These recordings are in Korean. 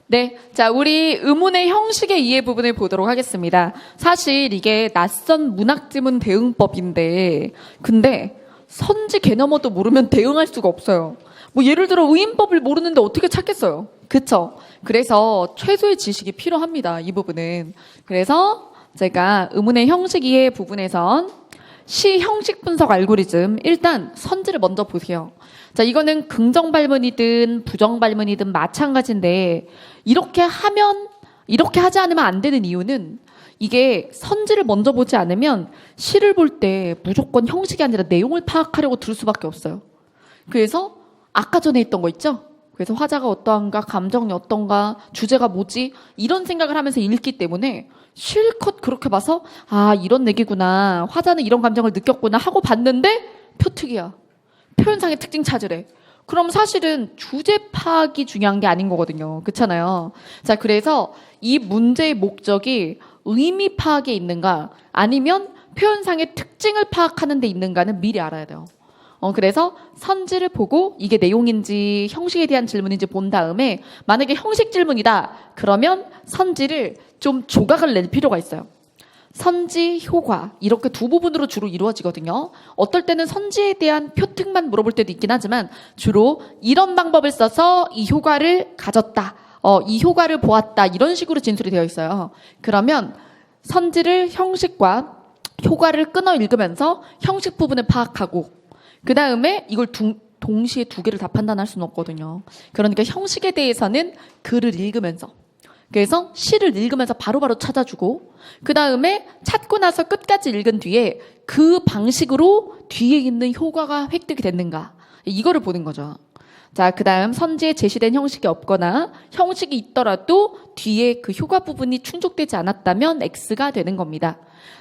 네. 자, 우리 의문의 형식의 이해 부분을 보도록 하겠습니다. 사실 이게 낯선 문학지문 대응법인데, 근데 선지 개념어도 모르면 대응할 수가 없어요. 뭐 예를 들어 의인법을 모르는데 어떻게 찾겠어요? 그쵸? 그래서 최소의 지식이 필요합니다. 이 부분은. 그래서 제가 의문의 형식 이해 부분에선 시 형식 분석 알고리즘, 일단 선지를 먼저 보세요. 자, 이거는 긍정 발문이든 부정 발문이든 마찬가지인데, 이렇게 하지 않으면 안 되는 이유는 이게 선지를 먼저 보지 않으면 시를 볼 때 무조건 형식이 아니라 내용을 파악하려고 들을 수밖에 없어요. 그래서 아까 전에 했던 거 있죠? 그래서 화자가 어떠한가, 감정이 어떤가, 주제가 뭐지? 이런 생각을 하면서 읽기 때문에 실컷 그렇게 봐서 아, 이런 얘기구나. 화자는 이런 감정을 느꼈구나 하고 봤는데 표특이야. 표현상의 특징 찾으래. 그럼 사실은 주제 파악이 중요한 게 아닌 거거든요. 그렇잖아요. 자, 그래서 이 문제의 목적이 의미 파악에 있는가 아니면 표현상의 특징을 파악하는 데 있는가는 미리 알아야 돼요. 그래서 선지를 보고 이게 내용인지 형식에 대한 질문인지 본 다음에 만약에 형식 질문이다. 그러면 선지를 좀 조각을 낼 필요가 있어요. 선지, 효과 이렇게 두 부분으로 주로 이루어지거든요. 어떨 때는 선지에 대한 표특만 물어볼 때도 있긴 하지만 주로 이런 방법을 써서 이 효과를 가졌다. 이 효과를 보았다. 이런 식으로 진술이 되어 있어요. 그러면 선지를 형식과 효과를 끊어 읽으면서 형식 부분을 파악하고 그 다음에 이걸 동시에 두 개를 다 판단할 수는 없거든요. 그러니까 형식에 대해서는 글을 읽으면서 그래서 시를 읽으면서 바로바로 찾아주고 그 다음에 찾고 나서 끝까지 읽은 뒤에 그 방식으로 뒤에 있는 효과가 획득이 됐는가 이거를 보는 거죠. 자, 그 다음 선지에 제시된 형식이 없거나 형식이 있더라도 뒤에 그 효과 부분이 충족되지 않았다면 X가 되는 겁니다.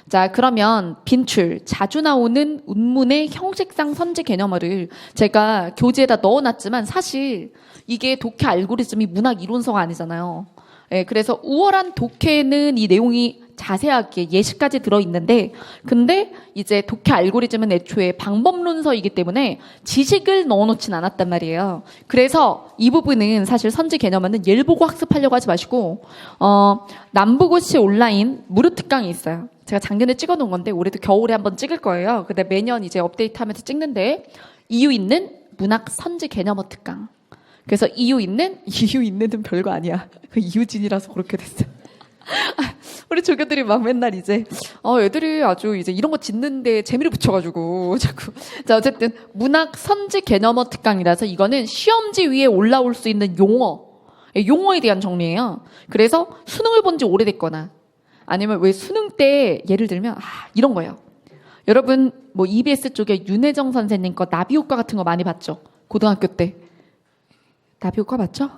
자, 그러면 빈출, 자주 나오는 운문의 형식상 선지 개념어를 제가 교재에다 넣어놨지만 사실 이게 독해 알고리즘이 문학 이론서가 아니잖아요. 예, 그래서 우월한 독해는 이 내용이 자세하게 예시까지 들어있는데 근데 이제 독해 알고리즘은 애초에 방법론서이기 때문에 지식을 넣어놓진 않았단 말이에요. 그래서 이 부분은 사실 선지 개념은 예를 보고 학습하려고 하지 마시고 남부고시 온라인 무료 특강이 있어요. 제가 작년에 찍어놓은 건데 올해도 겨울에 한번 찍을 거예요. 근데 매년 이제 업데이트하면서 찍는데 이유 있는 문학 선지 개념어 특강. 그래서 이유 있는은 별거 아니야. 그 이유진이라서 그렇게 됐어. 우리 조교들이 막 맨날 이제 애들이 아주 이제 이런 거 짓는데 재미를 붙여가지고 자꾸 자 어쨌든 문학 선지 개념어 특강이라서 이거는 시험지 위에 올라올 수 있는 용어에 대한 정리예요. 그래서 수능을 본 지 오래됐거나 아니면 왜 수능 때 예를 들면 이런 거예요. 여러분 뭐 EBS 쪽에 윤혜정 선생님 거 나비 효과 같은 거 많이 봤죠? 고등학교 때 나비 효과 봤죠?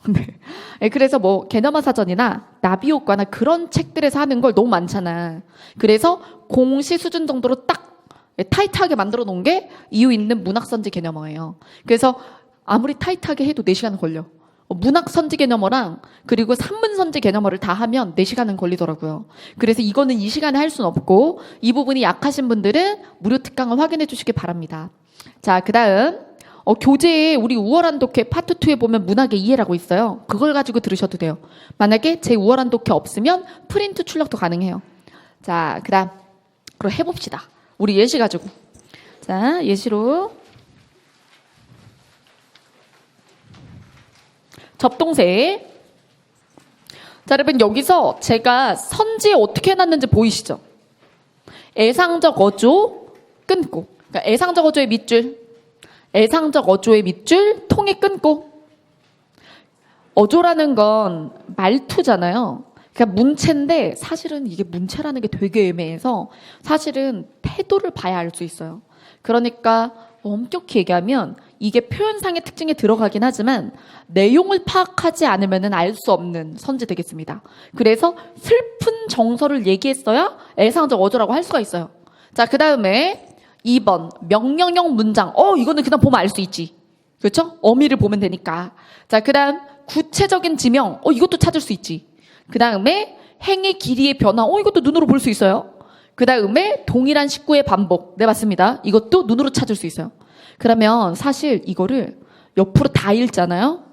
네. 그래서 뭐 개념화 사전이나 나비 효과나 그런 책들에서 하는 걸 너무 많잖아. 그래서 공시 수준 정도로 딱 타이트하게 만들어 놓은 게 이유 있는 문학 선지 개념어예요. 그래서 아무리 타이트하게 해도 4시간은 걸려. 문학 선지 개념어랑 그리고 산문 선지 개념어를 다 하면 4시간은 걸리더라고요. 그래서 이거는 이 시간에 할 수는 없고 이 부분이 약하신 분들은 무료 특강을 확인해 주시기 바랍니다. 자, 그다음 교재에 우리 우월한 독해 파트 2에 보면 문학의 이해라고 있어요. 그걸 가지고 들으셔도 돼요. 만약에 제 우월한 독해 없으면 프린트 출력도 가능해요. 자, 그다음 그럼 해봅시다. 우리 예시 가지고. 자, 예시로 접동세. 자, 여러분 여기서 제가 선지에 어떻게 해놨는지 보이시죠? 애상적 어조 끊고. 그러니까 애상적 어조의 밑줄. 애상적 어조의 밑줄 통에 끊고. 어조라는 건 말투잖아요. 그러니까 문체인데 사실은 이게 문체라는 게 되게 애매해서 사실은 태도를 봐야 알 수 있어요. 그러니까 엄격히 얘기하면 이게 표현상의 특징에 들어가긴 하지만 내용을 파악하지 않으면 알 수 없는 선지 되겠습니다. 그래서 슬픈 정서를 얘기했어야 애상적 어조라고 할 수가 있어요. 자, 그 다음에 2번 명령형 문장. 이거는 그냥 보면 알 수 있지. 그렇죠? 어미를 보면 되니까. 자, 그 다음 구체적인 지명. 이것도 찾을 수 있지. 그 다음에 행의 길이의 변화. 이것도 눈으로 볼 수 있어요. 그 다음에 동일한 식구의 반복. 네, 맞습니다. 이것도 눈으로 찾을 수 있어요. 그러면 사실 이거를 옆으로 다 읽잖아요.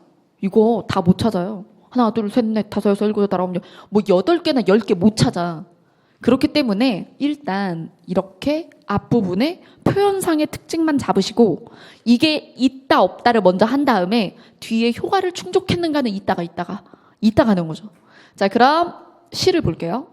이거 다 못 찾아요. 하나, 둘, 셋, 넷, 다섯, 여섯, 일곱, 여덟, 아홉, 열. 뭐 8개나 10개 못 찾아. 그렇기 때문에 일단 이렇게 앞부분에 표현상의 특징만 잡으시고 이게 있다 없다를 먼저 한 다음에 뒤에 효과를 충족했는가는 이따가 하는 거죠. 자, 그럼 시를 볼게요.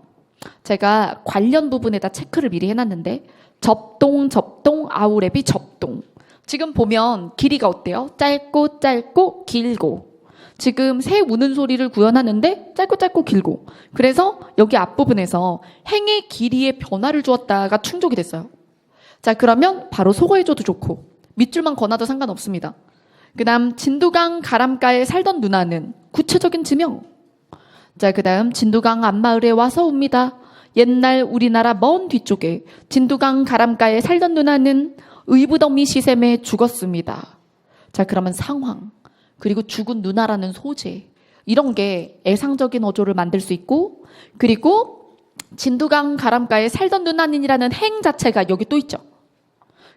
제가 관련 부분에다 체크를 미리 해놨는데 접동, 아우랩이 접동. 지금 보면 길이가 어때요? 짧고 길고. 지금 새 우는 소리를 구현하는데 짧고 길고. 그래서 여기 앞부분에서 행의 길이의 변화를 주었다가 충족이 됐어요. 자, 그러면 바로 소거해줘도 좋고 밑줄만 거놔도 상관없습니다. 그 다음 진두강 가람가에 살던 누나는 구체적인 지명. 자, 그 다음 진두강 앞마을에 와서 옵니다. 옛날 우리나라 먼 뒤쪽에 진두강 가람가에 살던 누나는 의붓더미 시샘에 죽었습니다. 자, 그러면 상황. 그리고 죽은 누나라는 소재. 이런 게 애상적인 어조를 만들 수 있고, 그리고 진두강 가람가에 살던 누나는이라는 행 자체가 여기 또 있죠.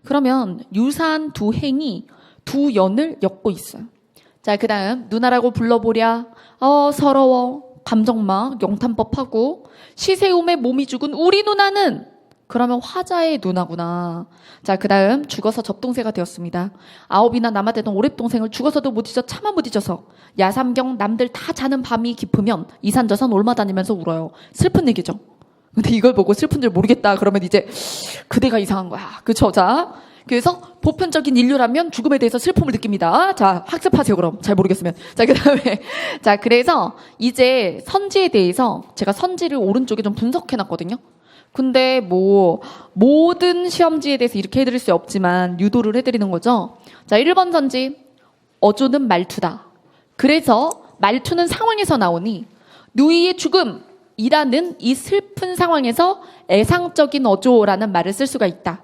그러면 유사한 두 행이 두 연을 엮고 있어요. 자, 그 다음 누나라고 불러보랴. 서러워. 감정막 영탄법하고 시세움에 몸이 죽은 우리 누나는 그러면 화자의 누나구나. 자, 그 다음 죽어서 접동세가 되었습니다. 아홉이나 남아되던 오랩동생을 죽어서도 못 잊어 차마 못 잊어서 야삼경 남들 다 자는 밤이 깊으면 이산저산 올마 다니면서 울어요. 슬픈 얘기죠. 근데 이걸 보고 슬픈 줄 모르겠다 그러면 이제 그대가 이상한 거야. 그쵸? 자, 그래서 보편적인 인류라면 죽음에 대해서 슬픔을 느낍니다. 자, 학습하세요 그럼. 잘 모르겠으면. 자, 그 다음에 자, 그래서 이제 선지에 대해서 제가 선지를 오른쪽에 좀 분석해놨거든요. 근데 뭐 모든 시험지에 대해서 이렇게 해드릴 수 없지만 유도를 해드리는 거죠. 자, 1번 선지. 어조는 말투다. 그래서 말투는 상황에서 나오니 누이의 죽음이라는 이 슬픈 상황에서 애상적인 어조라는 말을 쓸 수가 있다.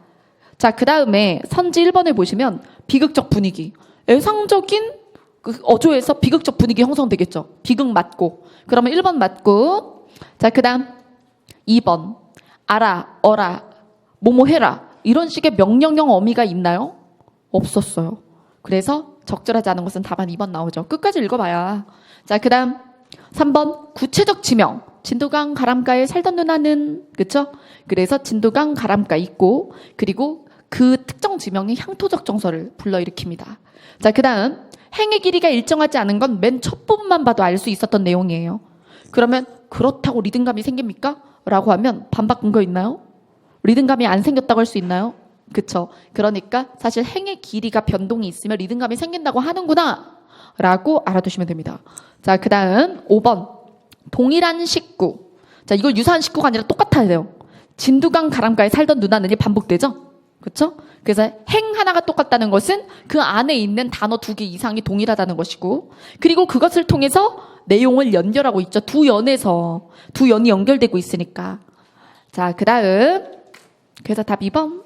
자, 그 다음에 선지 1번을 보시면 비극적 분위기. 애상적인 그 어조에서 비극적 분위기 형성되겠죠. 비극 맞고. 그러면 1번 맞고. 자, 그 다음 2번. 알아, 어라, 뭐뭐 해라. 이런 식의 명령형 어미가 있나요? 없었어요. 그래서 적절하지 않은 것은 답안 2번 나오죠. 끝까지 읽어봐야. 자, 그 다음 3번 구체적 지명. 진두강 가람가에 살던 누나는, 그쵸? 그래서 진두강 가람가 있고, 그리고 그 특정 지명이 향토적 정서를 불러일으킵니다. 자, 그 다음 행의 길이가 일정하지 않은 건 맨 첫 부분만 봐도 알 수 있었던 내용이에요. 그러면 그렇다고 리듬감이 생깁니까? 라고 하면 반박 근거 있나요? 리듬감이 안 생겼다고 할 수 있나요? 그쵸? 그러니까 사실 행의 길이가 변동이 있으면 리듬감이 생긴다고 하는구나 라고 알아두시면 됩니다. 자, 그 다음 5번 동일한 식구. 자, 이걸 유사한 식구가 아니라 똑같아야 돼요. 진두강 가람가에 살던 누나는이 반복되죠? 그쵸? 그래서 행 하나가 똑같다는 것은 그 안에 있는 단어 2개 이상이 동일하다는 것이고, 그리고 그것을 통해서 내용을 연결하고 있죠. 두 연이 연결되고 있으니까. 자, 그 다음 그래서 답 2번.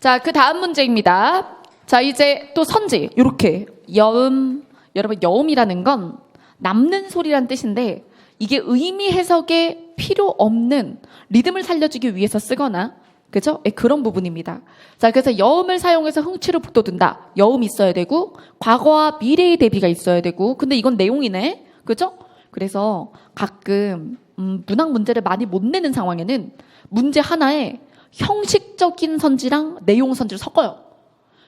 자, 그 다음 문제입니다. 자, 이제 또 선지. 요렇게 여음. 여러분, 여음이라는 건 남는 소리란 뜻인데 이게 의미 해석에 필요 없는 리듬을 살려주기 위해서 쓰거나, 그죠? 그런 부분입니다. 자, 그래서 여음을 사용해서 흥취를 북돋운다. 여음이 있어야 되고, 과거와 미래의 대비가 있어야 되고, 근데 이건 내용이네. 그죠? 그래서 가끔, 문학 문제를 많이 못 내는 상황에는 문제 하나에 형식적인 선지랑 내용 선지를 섞어요.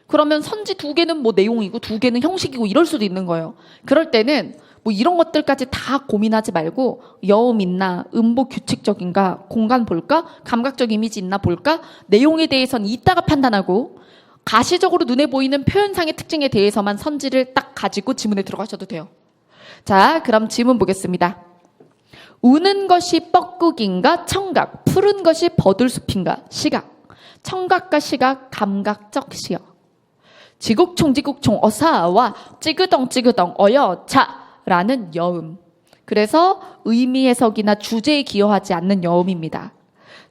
그러면 선지 2개는 뭐 내용이고 2개는 형식이고 이럴 수도 있는 거예요. 그럴 때는 뭐 이런 것들까지 다 고민하지 말고 여음 있나, 음보 규칙적인가, 공간 볼까, 감각적 이미지 있나 볼까, 내용에 대해서는 이따가 판단하고 가시적으로 눈에 보이는 표현상의 특징에 대해서만 선지를 딱 가지고 지문에 들어가셔도 돼요. 자, 그럼 지문 보겠습니다. 우는 것이 뻐꾸기인가 청각, 푸른 것이 버들숲인가 시각, 청각과 시각 감각적 시여. 지국총 어사와 찌그덩 어여차 라는 여음. 그래서 의미 해석이나 주제에 기여하지 않는 여음입니다.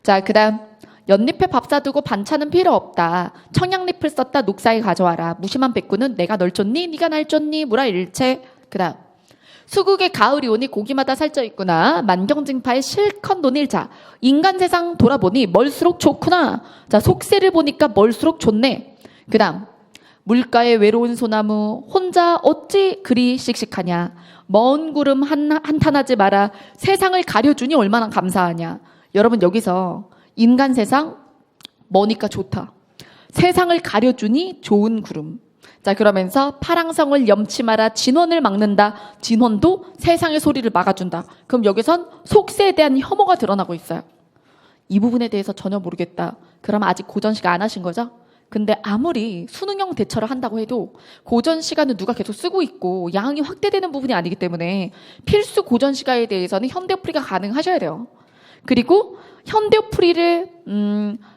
자, 그 다음 연잎에 밥 사두고 반찬은 필요 없다. 청양잎을 썼다 녹사에 가져와라. 무심한 백구는 내가 널 쫓니? 네가 날 쫓니? 무라 일체. 그 다음 수국에 가을이 오니 고기마다 살쪄 있구나. 만경징파에 실컷 논일자. 인간 세상 돌아보니 멀수록 좋구나. 자, 속세를 보니까 멀수록 좋네. 그 다음 물가에 외로운 소나무 혼자 어찌 그리 씩씩하냐. 먼 구름 한탄하지 마라. 세상을 가려주니 얼마나 감사하냐. 여러분 여기서 인간 세상 머니까 좋다. 세상을 가려주니 좋은 구름. 자, 그러면서 파랑성을 염치 마라. 진원을 막는다. 진원도 세상의 소리를 막아준다. 그럼 여기선 속세에 대한 혐오가 드러나고 있어요. 이 부분에 대해서 전혀 모르겠다. 그러면 아직 고전시가 안 하신 거죠? 근데 아무리 수능형 대처를 한다고 해도 고전시가는 누가 계속 쓰고 있고 양이 확대되는 부분이 아니기 때문에 필수 고전시가에 대해서는 현대풀이가 가능하셔야 돼요. 그리고 현대풀이를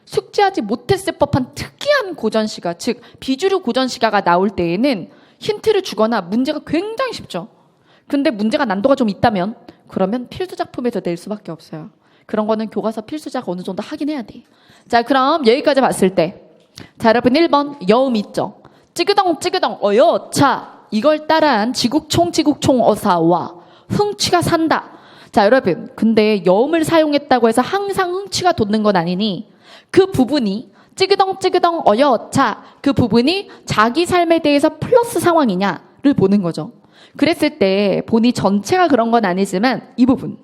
숙지하지 못했을 법한 특이한 고전시가, 즉 비주류 고전시가가 나올 때에는 힌트를 주거나 문제가 굉장히 쉽죠. 근데 문제가 난도가 좀 있다면 그러면 필수작품에서 낼 수밖에 없어요. 그런 거는 교과서 필수작 어느 정도 하긴 해야 돼. 자, 그럼 여기까지 봤을 때 자, 여러분 1번 여음 있죠. 찌그덩 찌그덩 어여차 이걸 따라한 지국총 어사와 흥취가 산다. 자, 여러분 근데 여음을 사용했다고 해서 항상 흥취가 돋는 건 아니니 그 부분이 찌그덩 찌그덩 어여차 그 부분이 자기 삶에 대해서 플러스 상황이냐를 보는 거죠. 그랬을 때 본이 전체가 그런 건 아니지만 이 부분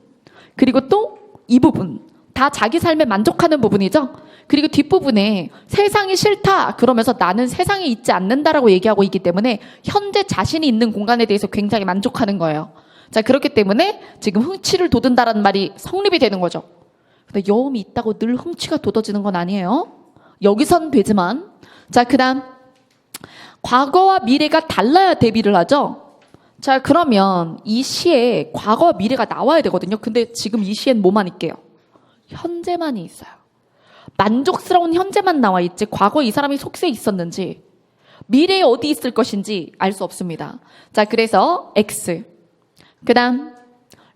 그리고 또 이 부분 다 자기 삶에 만족하는 부분이죠. 그리고 뒷부분에 세상이 싫다 그러면서 나는 세상에 있지 않는다라고 얘기하고 있기 때문에 현재 자신이 있는 공간에 대해서 굉장히 만족하는 거예요. 자, 그렇기 때문에 지금 흥취를 돋운다라는 말이 성립이 되는 거죠. 근데 여음이 있다고 늘 흥취가 돋아지는 건 아니에요. 여기선 되지만 자, 그다음 과거와 미래가 달라야 대비를 하죠. 자, 그러면 이 시에 과거와 미래가 나와야 되거든요. 근데 지금 이 시엔 뭐만 있게요? 현재만이 있어요. 만족스러운 현재만 나와 있지 과거에 이 사람이 속세에 있었는지 미래에 어디 있을 것인지 알 수 없습니다. 자, 그래서 X. 그 다음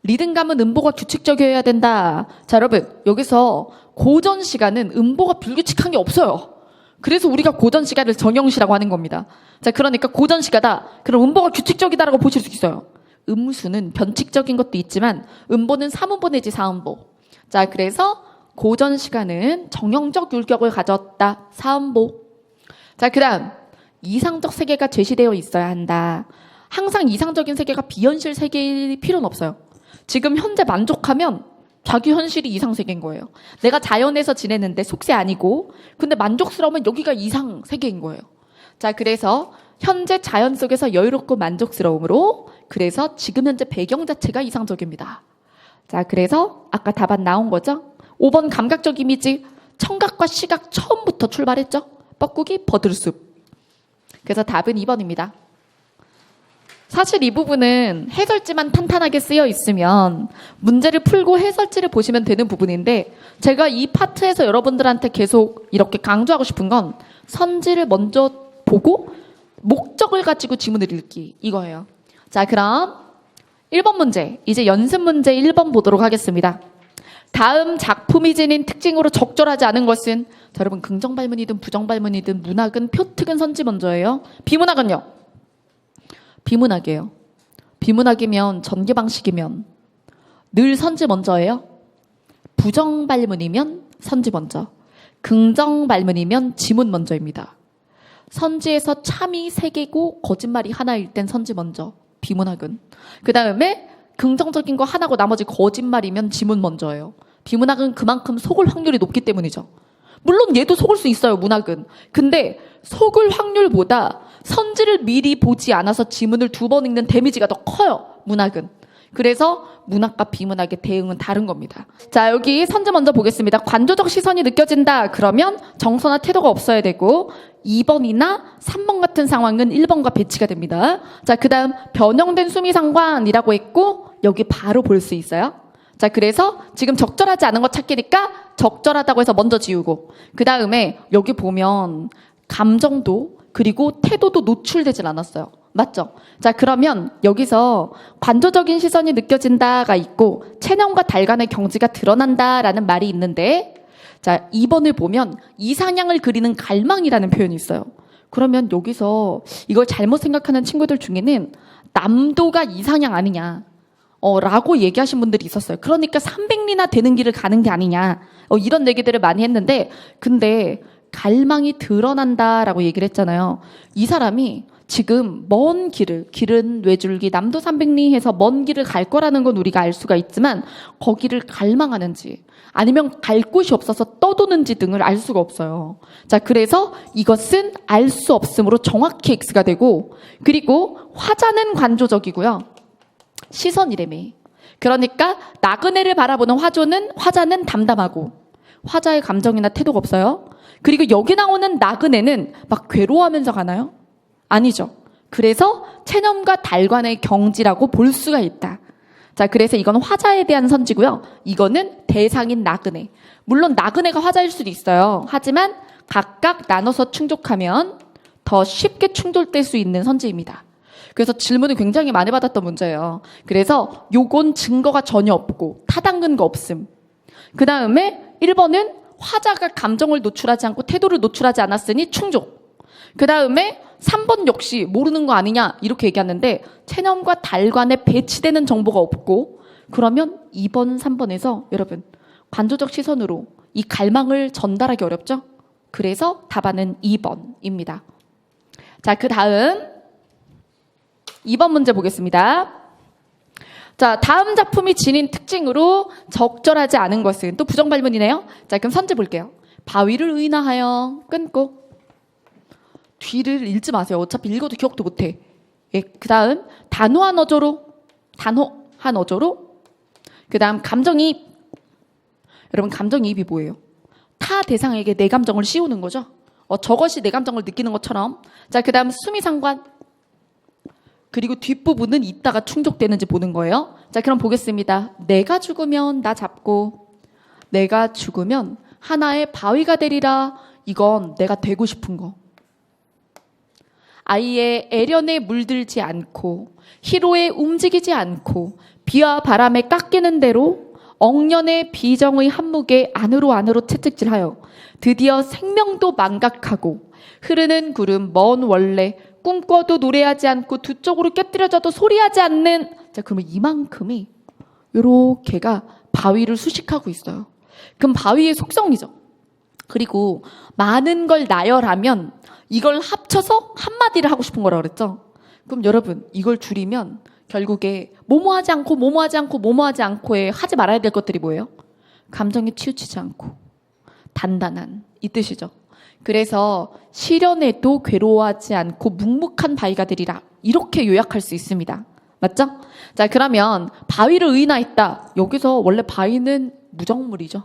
리듬감은 음보가 규칙적이어야 된다. 자, 여러분 여기서 고전 시가는 음보가 불규칙한 게 없어요. 그래서 우리가 고전 시가를 정형시라고 하는 겁니다. 자, 그러니까 고전 시가다. 그럼 음보가 규칙적이다라고 보실 수 있어요. 음수는 변칙적인 것도 있지만 음보는 3음보 내지 4음보. 자, 그래서 고전 시가는 정형적 율격을 가졌다. 4음보. 자, 그다음 이상적 세계가 제시되어 있어야 한다. 항상 이상적인 세계가 비현실 세계일 필요는 없어요. 지금 현재 만족하면 자기 현실이 이상 세계인 거예요. 내가 자연에서 지내는데 속세 아니고 근데 만족스러우면 여기가 이상 세계인 거예요. 자, 그래서 현재 자연 속에서 여유롭고 만족스러움으로 그래서 지금 현재 배경 자체가 이상적입니다. 자, 그래서 아까 답안 나온 거죠? 5번 감각적 이미지 청각과 시각 처음부터 출발했죠? 뻐꾸기 버들숲. 그래서 답은 2번입니다. 사실 이 부분은 해설지만 탄탄하게 쓰여 있으면 문제를 풀고 해설지를 보시면 되는 부분인데 제가 이 파트에서 여러분들한테 계속 이렇게 강조하고 싶은 건 선지를 먼저 보고 목적을 가지고 지문을 읽기 이거예요. 자, 그럼 1번 문제 이제 연습 문제 1번 보도록 하겠습니다. 다음 작품이 지닌 특징으로 적절하지 않은 것은 자, 여러분 긍정 발문이든 부정 발문이든 문학은 표특은 선지 먼저예요. 비문학은요? 비문학이에요. 비문학이면 전개 방식이면 늘 선지 먼저예요. 부정 발문이면 선지 먼저. 긍정 발문이면 지문 먼저입니다. 선지에서 참이 3개고 거짓말이 하나일 땐 선지 먼저. 비문학은. 그 다음에 긍정적인 거 하나고 나머지 거짓말이면 지문 먼저예요. 비문학은 그만큼 속을 확률이 높기 때문이죠. 물론 얘도 속을 수 있어요, 문학은. 근데 속을 확률보다 선지를 미리 보지 않아서 지문을 2번 읽는 데미지가 더 커요, 문학은. 그래서 문학과 비문학의 대응은 다른 겁니다. 자, 여기 선지 먼저 보겠습니다. 관조적 시선이 느껴진다. 그러면 정서나 태도가 없어야 되고 2번이나 3번 같은 상황은 1번과 배치가 됩니다. 자, 그 다음 변형된 수미상관이라고 했고 여기 바로 볼 수 있어요. 자, 그래서 지금 적절하지 않은 거 찾기니까 적절하다고 해서 먼저 지우고 그 다음에 여기 보면 감정도 그리고 태도도 노출되질 않았어요. 맞죠? 자, 그러면 여기서 관조적인 시선이 느껴진다가 있고 체념과 달간의 경지가 드러난다라는 말이 있는데 자, 2번을 보면 이상향을 그리는 갈망이라는 표현이 있어요. 그러면 여기서 이걸 잘못 생각하는 친구들 중에는 남도가 이상향 아니냐 라고 얘기하신 분들이 있었어요. 그러니까 300리나 되는 길을 가는 게 아니냐 이런 얘기들을 많이 했는데 근데 갈망이 드러난다라고 얘기를 했잖아요. 이 사람이 지금 먼 길은 외줄기 남도 300리 해서 먼 길을 갈 거라는 건 우리가 알 수가 있지만 거기를 갈망하는지 아니면 갈 곳이 없어서 떠도는지 등을 알 수가 없어요. 자, 그래서 이것은 알 수 없으므로 정확히 X가 되고, 그리고 화자는 관조적이고요. 시선이래매. 그러니까 나그네를 바라보는 화자는 담담하고 화자의 감정이나 태도가 없어요. 그리고 여기 나오는 나그네는 막 괴로워하면서 가나요? 아니죠. 그래서 체념과 달관의 경지라고 볼 수가 있다. 자, 그래서 이건 화자에 대한 선지고요. 이거는 대상인 나그네. 물론 나그네가 화자일 수도 있어요. 하지만 각각 나눠서 충족하면 더 쉽게 충돌될 수 있는 선지입니다. 그래서 질문을 굉장히 많이 받았던 문제예요. 그래서 요건 증거가 전혀 없고 타당 근거 없음. 그 다음에 1번은 화자가 감정을 노출하지 않고 태도를 노출하지 않았으니 충족. 그 다음에 3번 역시 모르는 거 아니냐 이렇게 얘기하는데 체념과 달관에 배치되는 정보가 없고, 그러면 2번, 3번에서 여러분 관조적 시선으로 이 갈망을 전달하기 어렵죠? 그래서 답안은 2번입니다. 자, 그 다음 2번 문제 보겠습니다. 자, 다음 작품이 지닌 특징으로 적절하지 않은 것은 또 부정발문이네요. 자, 그럼 선제 볼게요. 바위를 의인하여 끊고. 뒤를 읽지 마세요. 어차피 읽어도 기억도 못해. 예, 그 다음 단호한 어조로. 그 다음 감정이입. 여러분 감정이입이 뭐예요? 타 대상에게 내 감정을 씌우는 거죠. 저것이 내 감정을 느끼는 것처럼. 자, 그 다음 수미상관. 그리고 뒷부분은 이따가 충족되는지 보는 거예요. 자, 그럼 보겠습니다. 내가 죽으면 나 잡고, 내가 죽으면 하나의 바위가 되리라. 이건 내가 되고 싶은 거. 아이의 애련에 물들지 않고 희로에 움직이지 않고 비와 바람에 깎이는 대로 억년의 비정의 한묵에 안으로 채찍질하여 드디어 생명도 망각하고 흐르는 구름 먼 원래 꿈꿔도 노래하지 않고 두 쪽으로 깨뜨려져도 소리하지 않는. 자, 그러면 이만큼이 요렇게가 바위를 수식하고 있어요. 그럼 바위의 속성이죠. 그리고 많은 걸 나열하면 이걸 합쳐서 한마디를 하고 싶은 거라고 그랬죠. 그럼 여러분 이걸 줄이면 결국에 뭐뭐하지 않고에 하지 말아야 될 것들이 뭐예요? 감정에 치우치지 않고 단단한 이 뜻이죠. 그래서 시련에도 괴로워하지 않고 묵묵한 바위가 되리라. 이렇게 요약할 수 있습니다. 맞죠? 자, 그러면 바위를 의인하였다. 여기서 원래 바위는 무정물이죠.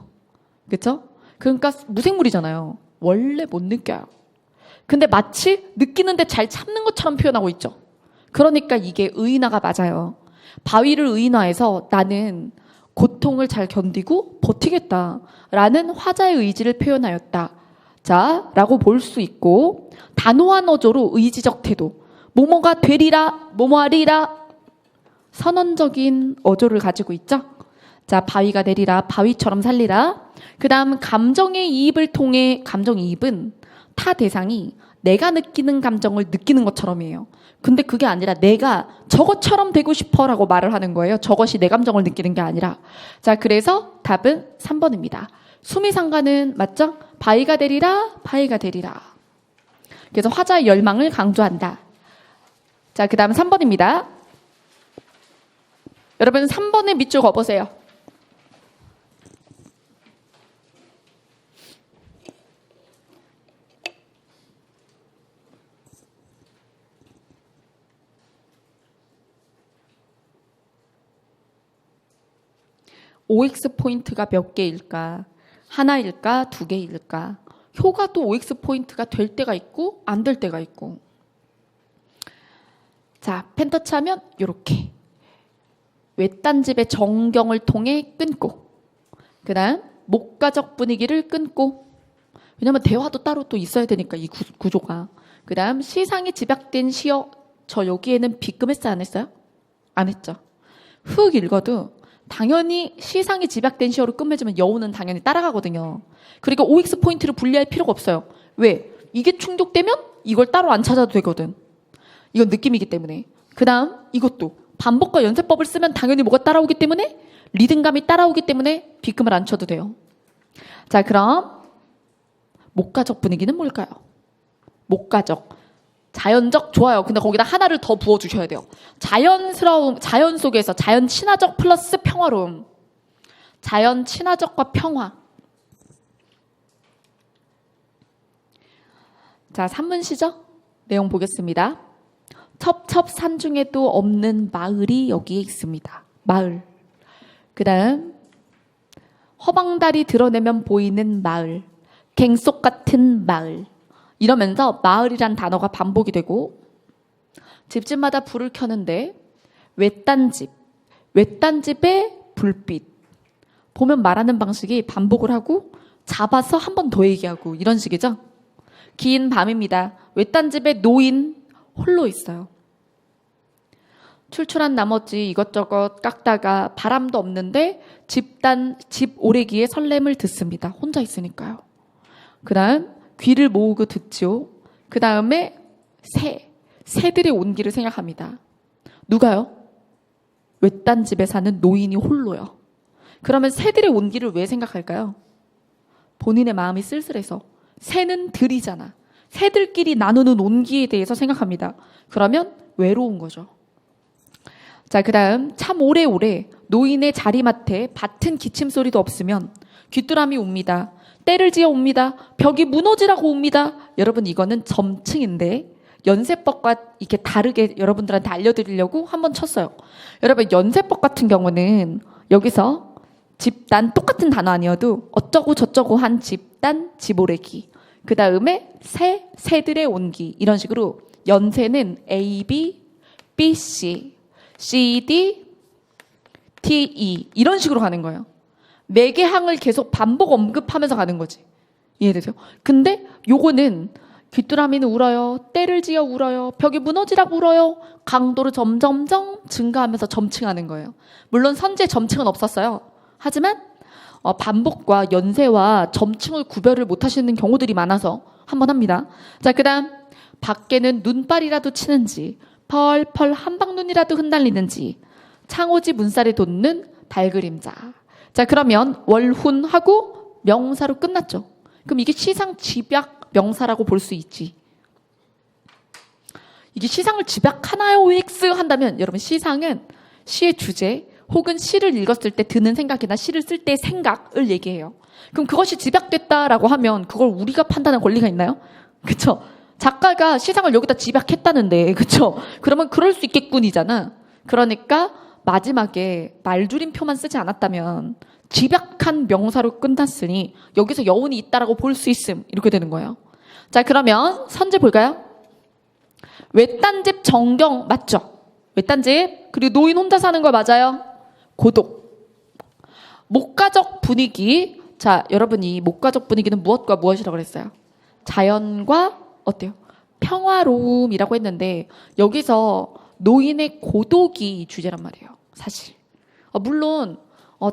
그렇죠? 그러니까 무생물이잖아요. 원래 못 느껴요. 근데 마치 느끼는데 잘 참는 것처럼 표현하고 있죠. 그러니까 이게 의인화가 맞아요. 바위를 의인화해서 나는 고통을 잘 견디고 버티겠다라는 화자의 의지를 표현하였다. 자, 라고 볼 수 있고, 단호한 어조로 의지적 태도. 뭐뭐가 되리라, 뭐뭐하리라. 선언적인 어조를 가지고 있죠. 자, 바위가 되리라, 바위처럼 살리라. 그 다음 감정의 이입을 통해, 감정이입은 타 대상이 내가 느끼는 감정을 느끼는 것처럼이에요. 근데 그게 아니라 내가 저것처럼 되고 싶어 라고 말을 하는 거예요. 저것이 내 감정을 느끼는 게 아니라. 자, 그래서 답은 3번입니다. 수미상관은 맞죠? 바위가 되리라. 그래서 화자의 열망을 강조한다. 자, 그 다음 3번입니다. 여러분 3번의 밑줄 그어보세요. OX 포인트가 몇 개일까? 하나일까? 두 개일까? 효과도 OX 포인트가 될 때가 있고 안 될 때가 있고. 자, 펜터치 하면 이렇게 외딴집의 정경을 통해 끊고, 그 다음 목가적 분위기를 끊고, 왜냐면 대화도 따로 또 있어야 되니까 이 구조가. 그 다음 시상이 집약된 시어. 저 여기에는 비금했어요? 안 했어요? 안 했죠. 훅 읽어도 당연히 시상이 집약된 시어로 끝맺으면 여우는 당연히 따라가거든요. 그러니까 OX 포인트를 분리할 필요가 없어요. 왜? 이게 충족되면 이걸 따로 안 찾아도 되거든. 이건 느낌이기 때문에. 그 다음 이것도 반복과 연쇄법을 쓰면 당연히 뭐가 따라오기 때문에, 리듬감이 따라오기 때문에 비금을 안 쳐도 돼요. 자, 그럼 목가적 분위기는 뭘까요? 목가적. 자연적 좋아요. 근데 거기다 하나를 더 부어주셔야 돼요. 자연스러움, 자연 속에서 자연 친화적 플러스 평화로움. 자연 친화적과 평화. 자, 산문시죠? 내용 보겠습니다. 첩첩산 중에도 없는 마을이 여기에 있습니다. 마을. 그 다음 허방다리 드러내면 보이는 마을. 갱속 같은 마을. 이러면서 마을이란 단어가 반복이 되고 집집마다 불을 켜는데 외딴 집, 외딴 집의 불빛. 보면 말하는 방식이 반복을 하고 잡아서 한 번 더 얘기하고 이런 식이죠. 긴 밤입니다. 외딴 집에 노인 홀로 있어요. 출출한 나머지 이것저것 깎다가 바람도 없는데 집 오래기에 설렘을 듣습니다. 혼자 있으니까요. 그 다음 귀를 모으고 듣죠. 그 다음에 새들의 온기를 생각합니다. 누가요? 외딴 집에 사는 노인이 홀로요. 그러면 새들의 온기를 왜 생각할까요? 본인의 마음이 쓸쓸해서. 새는 들이잖아. 새들끼리 나누는 온기에 대해서 생각합니다. 그러면 외로운 거죠. 자, 그 다음 참 오래오래 노인의 자리맡에 밭은 기침 소리도 없으면 귀뚜라미 옵니다. 때를 지어 옵니다. 벽이 무너지라고 옵니다. 여러분 이거는 점층인데 연세법과 이렇게 다르게 여러분들한테 알려드리려고 한번 쳤어요. 여러분 연세법 같은 경우는 여기서 집단 똑같은 단어 아니어도 어쩌고 저쩌고 한 집단 집오래기 그 다음에 새들의 온기 이런 식으로 연세는 A, B, B, C, C, D, T, E 이런 식으로 가는 거예요. 매개항을 계속 반복 언급하면서 가는 거지. 이해되세요? 근데 요거는 귀뚜라미는 울어요. 때를 지어 울어요. 벽이 무너지라고 울어요. 강도를 점점점 증가하면서 점층하는 거예요. 물론 선제 점층은 없었어요. 하지만 반복과 연세와 점층을 구별을 못하시는 경우들이 많아서 한번 합니다. 자, 그 다음 밖에는 눈발이라도 치는지 펄펄 한방눈이라도 흩날리는지 창호지 문살에 돋는 달그림자. 자, 그러면 월훈하고 명사로 끝났죠. 그럼 이게 시상 집약 명사라고 볼 수 있지. 이게 시상을 집약하나요? OX 한다면 여러분 시상은 시의 주제 혹은 시를 읽었을 때 드는 생각이나 시를 쓸 때의 생각을 얘기해요. 그럼 그것이 집약됐다라고 하면 그걸 우리가 판단할 권리가 있나요? 그쵸? 작가가 시상을 여기다 집약했다는데 그쵸? 그러면 그럴 수 있겠군이잖아. 그러니까 마지막에 말줄임표만 쓰지 않았다면 집약한 명사로 끝났으니 여기서 여운이 있다라고 볼 수 있음 이렇게 되는 거예요. 자, 그러면 선제 볼까요? 외딴 집 정경 맞죠? 외딴 집 그리고 노인 혼자 사는 거 맞아요? 고독. 목가적 분위기. 자, 여러분이 목가적 분위기는 무엇과 무엇이라고 그랬어요? 자연과 어때요? 평화로움이라고 했는데 여기서 노인의 고독이 주제란 말이에요. 사실. 물론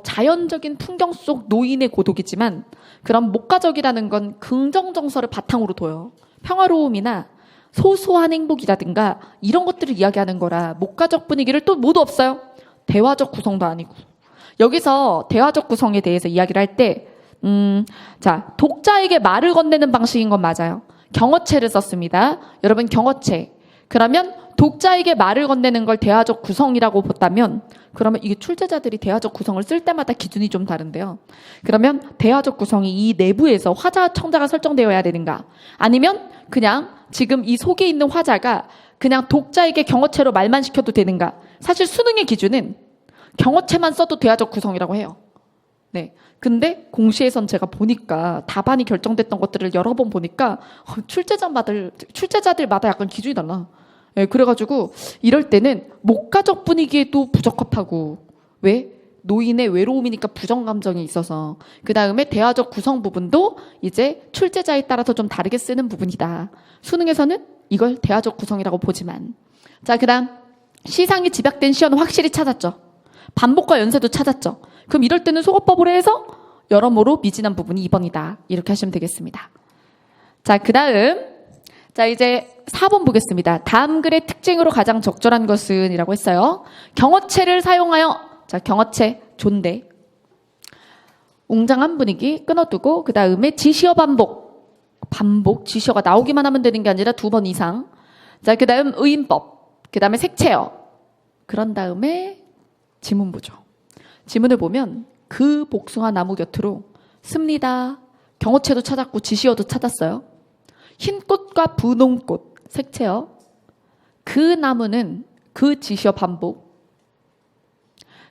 자연적인 풍경 속 노인의 고독이지만 그럼 목가적이라는 건 긍정 정서를 바탕으로 둬요. 평화로움이나 소소한 행복이라든가 이런 것들을 이야기하는 거라 목가적 분위기를 또 모두 없어요. 대화적 구성도 아니고. 여기서 대화적 구성에 대해서 이야기를 할 때 자, 독자에게 말을 건네는 방식인 건 맞아요. 경어체를 썼습니다. 여러분 경어체. 그러면 독자에게 말을 건네는 걸 대화적 구성이라고 봤다면 그러면 이게 출제자들이 대화적 구성을 쓸 때마다 기준이 좀 다른데요. 그러면 대화적 구성이 이 내부에서 화자, 청자가 설정되어야 되는가? 아니면 그냥 지금 이 속에 있는 화자가 그냥 독자에게 경어체로 말만 시켜도 되는가? 사실 수능의 기준은 경어체만 써도 대화적 구성이라고 해요. 네. 근데 공시에선 제가 보니까 답안이 결정됐던 것들을 여러 번 보니까 출제자들마다 약간 기준이 달라. 네, 그래가지고 이럴 때는 목가적 분위기에도 부적합하고 왜? 노인의 외로움이니까 부정감정이 있어서 그 다음에 대화적 구성 부분도 이제 출제자에 따라서 좀 다르게 쓰는 부분이다. 수능에서는 이걸 대화적 구성이라고 보지만 자, 그 다음 시상이 집약된 시어는 확실히 찾았죠. 반복과 연세도 찾았죠. 그럼 이럴 때는 소거법으로 해서 여러모로 미진한 부분이 2번이다. 이렇게 하시면 되겠습니다. 자, 그 다음 자, 이제 4번 보겠습니다. 다음 글의 특징으로 가장 적절한 것은 이라고 했어요. 경어체를 사용하여 자, 경어체 존대 웅장한 분위기 끊어두고 그 다음에 지시어 반복 반복, 지시어가 나오기만 하면 되는 게 아니라 2번 이상. 자, 그 다음 의인법, 그 다음에 색채어. 그런 다음에 지문부죠. 지문을 보면 그 복숭아 나무 곁으로 씁니다. 경어체도 찾았고 지시어도 찾았어요. 흰 꽃과 분홍 꽃, 색채어. 그 나무는 그 지시어 반복.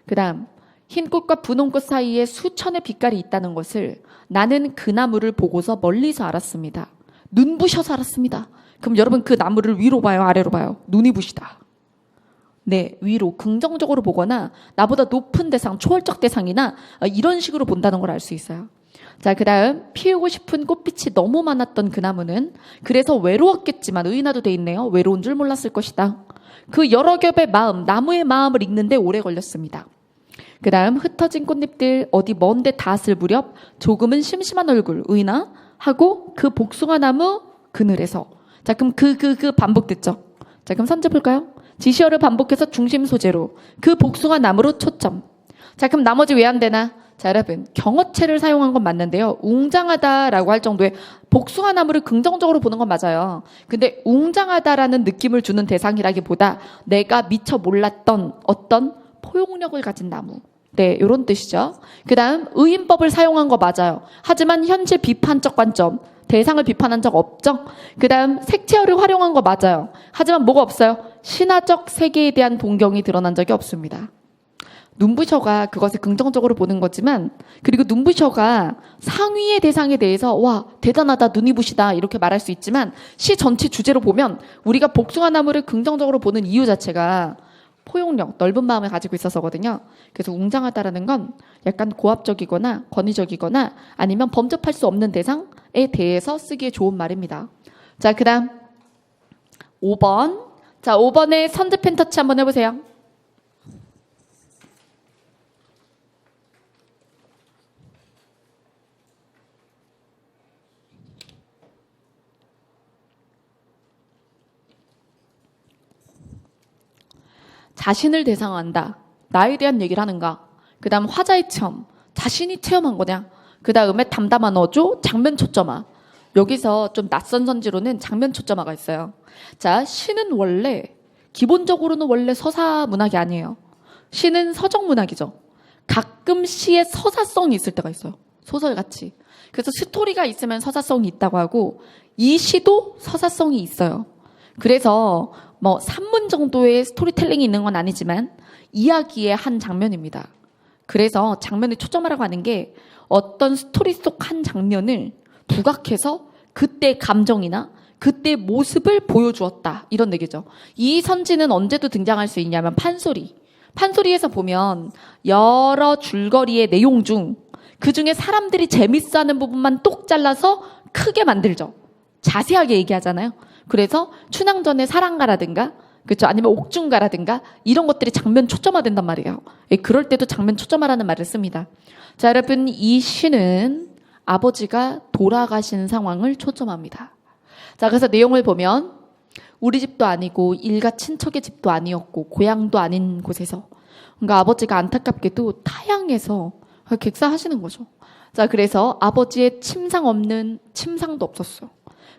그 다음 흰 꽃과 분홍 꽃 사이에 수천의 빛깔이 있다는 것을 나는 그 나무를 보고서 멀리서 알았습니다. 눈부셔서 알았습니다. 그럼 여러분 그 나무를 위로 봐요, 아래로 봐요? 눈이 부시다. 네, 위로 긍정적으로 보거나 나보다 높은 대상, 초월적 대상이나 이런 식으로 본다는 걸 알 수 있어요. 자, 그 다음 피우고 싶은 꽃빛이 너무 많았던 그 나무는 그래서 외로웠겠지만 의인화도 돼 있네요. 외로운 줄 몰랐을 것이다. 그 여러 겹의 마음, 나무의 마음을 읽는데 오래 걸렸습니다. 그 다음 흩어진 꽃잎들 어디 먼데 닿았을 무렵 조금은 심심한 얼굴 의인화 하고 그 복숭아 나무 그늘에서. 자, 그럼 그 반복됐죠. 자, 그럼 선제 볼까요? 지시어를 반복해서 중심 소재로 그 복숭아 나무로 초점. 자, 그럼 나머지 왜 안 되나? 자, 여러분 경어체를 사용한 건 맞는데요. 웅장하다라고 할 정도의 복숭아 나무를 긍정적으로 보는 건 맞아요. 근데 웅장하다라는 느낌을 주는 대상이라기보다 내가 미처 몰랐던 어떤 포용력을 가진 나무. 네, 이런 뜻이죠. 그 다음 의인법을 사용한 거 맞아요. 하지만 현재 비판적 관점, 대상을 비판한 적 없죠. 그 다음 색채어를 활용한 거 맞아요. 하지만 뭐가 없어요? 신화적 세계에 대한 동경이 드러난 적이 없습니다. 눈부셔가 그것을 긍정적으로 보는 거지만, 그리고 눈부셔가 상위의 대상에 대해서 와 대단하다, 눈이 부시다 이렇게 말할 수 있지만 시 전체 주제로 보면 우리가 복숭아 나무를 긍정적으로 보는 이유 자체가 포용력, 넓은 마음을 가지고 있어서거든요. 그래서 웅장하다라는 건 약간 고압적이거나 권위적이거나 아니면 범접할 수 없는 대상에 대해서 쓰기에 좋은 말입니다. 자, 그 다음 5번. 자, 5번의 선제 펜터치 한번 해보세요. 자신을 대상화한다. 나에 대한 얘기를 하는가. 그 다음 화자의 체험. 자신이 체험한 거냐. 그 다음에 담담한 어조, 장면 초점화. 여기서 좀 낯선 선지로는 장면 초점화가 있어요. 자, 시는 원래 기본적으로는 원래 서사 문학이 아니에요. 시는 서적 문학이죠. 가끔 시에 서사성이 있을 때가 있어요. 소설같이. 그래서 스토리가 있으면 서사성이 있다고 하고 이 시도 서사성이 있어요. 그래서 뭐 3문 정도의 스토리텔링이 있는 건 아니지만 이야기의 한 장면입니다. 그래서 장면을 초점하라고 하는 게 어떤 스토리 속 한 장면을 부각해서 그때 감정이나 그때 모습을 보여주었다. 이런 얘기죠. 이 선지는 언제도 등장할 수 있냐면 판소리. 판소리에서 보면 여러 줄거리의 내용 중 그중에 사람들이 재밌어하는 부분만 똑 잘라서 크게 만들죠. 자세하게 얘기하잖아요. 그래서 춘향전의 사랑가라든가, 그렇죠? 아니면 옥중가라든가 이런 것들이 장면 초점화된단 말이에요. 예, 그럴 때도 장면 초점화라는 말을 씁니다. 자, 여러분 이 시는 아버지가 돌아가신 상황을 초점합니다. 자, 그래서 내용을 보면 우리 집도 아니고 일가 친척의 집도 아니었고 고향도 아닌 곳에서, 그러니까 아버지가 안타깝게도 타향해서 객사하시는 거죠. 자, 그래서 아버지의 침상도 없었어요.